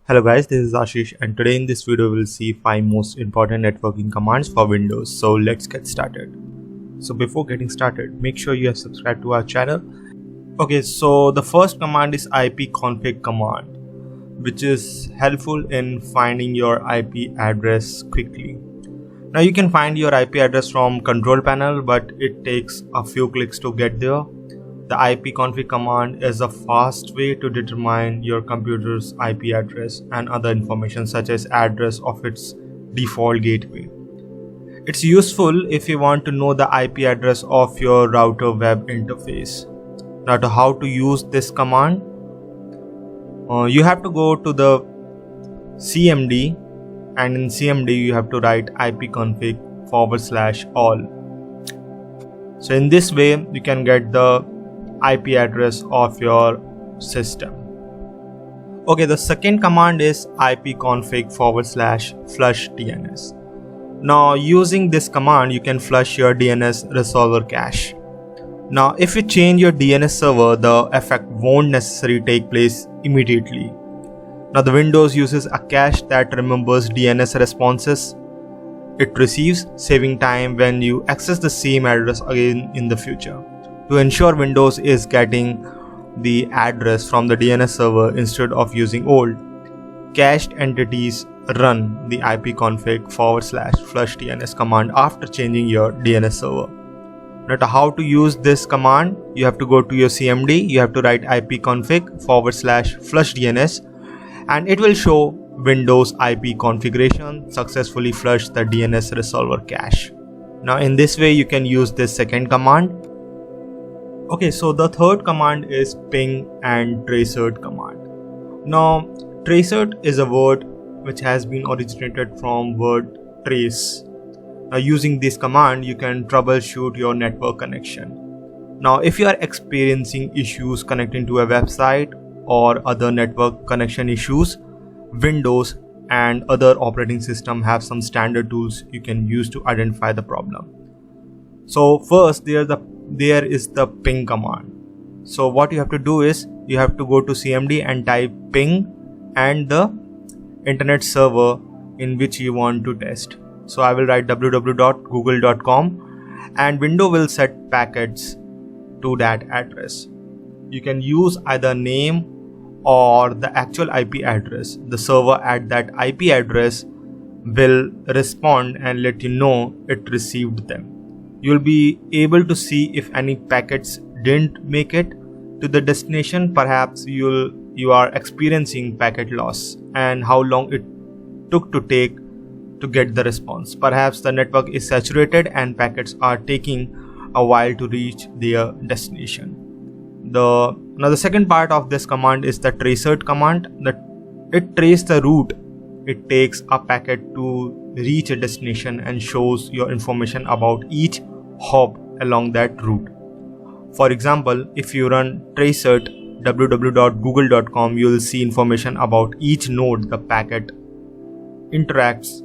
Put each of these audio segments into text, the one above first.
Hello guys, this is Ashish and today in this video we'll see 5 most important networking commands for Windows. So let's get started. So before getting started, make sure you have subscribed to our channel. Okay, so the first command is ipconfig command, which is helpful in finding your IP address quickly. Now you can find your IP address from control panel, but it takes a few clicks to get there. The ipconfig command is a fast way to determine your computer's IP address and other information such as address of its default gateway. It's useful if you want to know the IP address of your router web interface. Now to how to use this command, you have to go to the CMD, and in CMD you have to write ipconfig/all. So in this way you can get the IP address of your system. Okay, the second command is ipconfig/flushdns. Now using this command you can flush your DNS resolver cache. Now if you change your DNS server, the effect won't necessarily take place immediately. Now the Windows uses a cache that remembers DNS responses it receives, saving time when you access the same address again in the future. To ensure Windows is getting the address from the DNS server instead of using old, cached entities run the ipconfig/flushdns command after changing your DNS server. Now to how to use this command, you have to go to your CMD, you have to write ipconfig/flushdns, and it will show Windows IP configuration successfully flush the DNS resolver cache. Now in this way you can use this second command. Okay, so the third command is ping and tracert command. Now tracert is a word which has been originated from word trace. Now using this command you can troubleshoot your network connection. Now if you are experiencing issues connecting to a website or other network connection issues, Windows and other operating systems have some standard tools you can use to identify the problem. So first there is the ping command. So what you have to do is you have to go to CMD and type ping and the internet server in which you want to test. So I will write www.google.com and Windows will set packets to that address. You can use either name or the actual IP address. The server at that IP address will respond and let you know it received them. You'll be able to see if any packets didn't make it to the destination. Perhaps you are experiencing packet loss and how long it took to get the response. Perhaps the network is saturated and packets are taking a while to reach their destination. Now the second part of this command is the tracert command. It traces the route it takes a packet to reach a destination and shows your information about each hop along that route. For example, if you run tracert www.google.com, you will see information about each node the packet interacts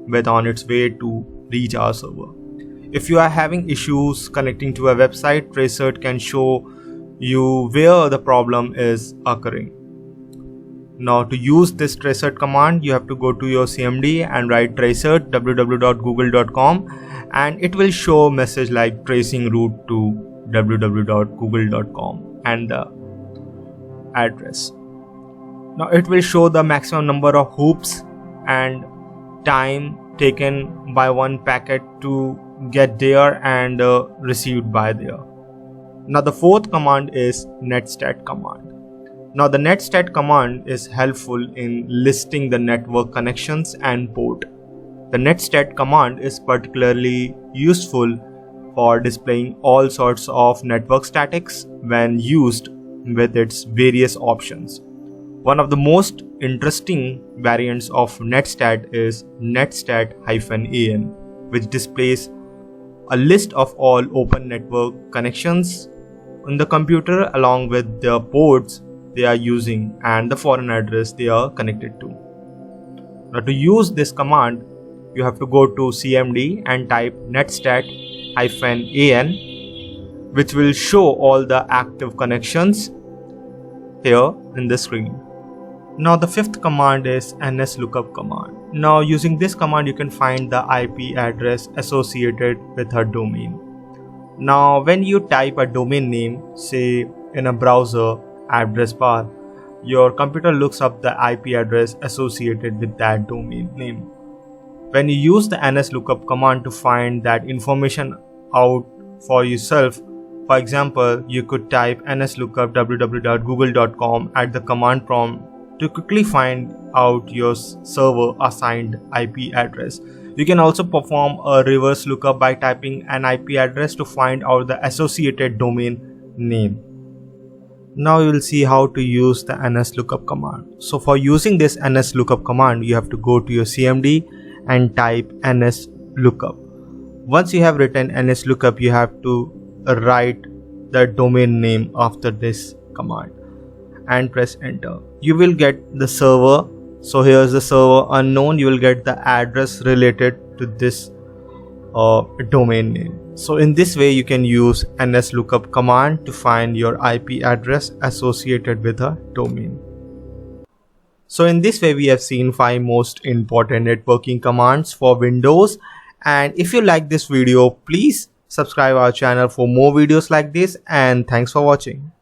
with on its way to reach our server. If you are having issues connecting to a website, tracert can show you where the problem is occurring. Now to use this tracert command, you have to go to your CMD and write tracert www.google.com, and it will show a message like tracing route to www.google.com and the address. Now it will show the maximum number of hoops and time taken by one packet to get there and received by there. Now the fourth command is netstat command. Now the netstat command is helpful in listing the network connections and port. The netstat command is particularly useful for displaying all sorts of network statics when used with its various options. One of the most interesting variants of netstat is netstat-an, which displays a list of all open network connections in the computer along with the ports they are using and the foreign address they are connected to. Now to use this command, you have to go to CMD and type netstat-an, which will show all the active connections here in the screen. Now the fifth command is nslookup command. Now using this command you can find the IP address associated with a domain. Now when you type a domain name, say in a browser address bar, your computer looks up the IP address associated with that domain name. When you use the nslookup command to find that information out for yourself, for example, you could type nslookup www.google.com at the command prompt to quickly find out your server assigned IP address. You can also perform a reverse lookup by typing an IP address to find out the associated domain name. Now you will see how to use the nslookup command. So for using this nslookup command, you have to go to your CMD and type nslookup. Once you have written nslookup, you have to write the domain name after this command and press enter. You will get the server. So here's the server unknown. You will get the address related to this domain name. So in this way you can use nslookup command to find your IP address associated with a domain. So in this way we have seen 5 most important networking commands for Windows, and if you like this video, please subscribe our channel for more videos like this, and thanks for watching.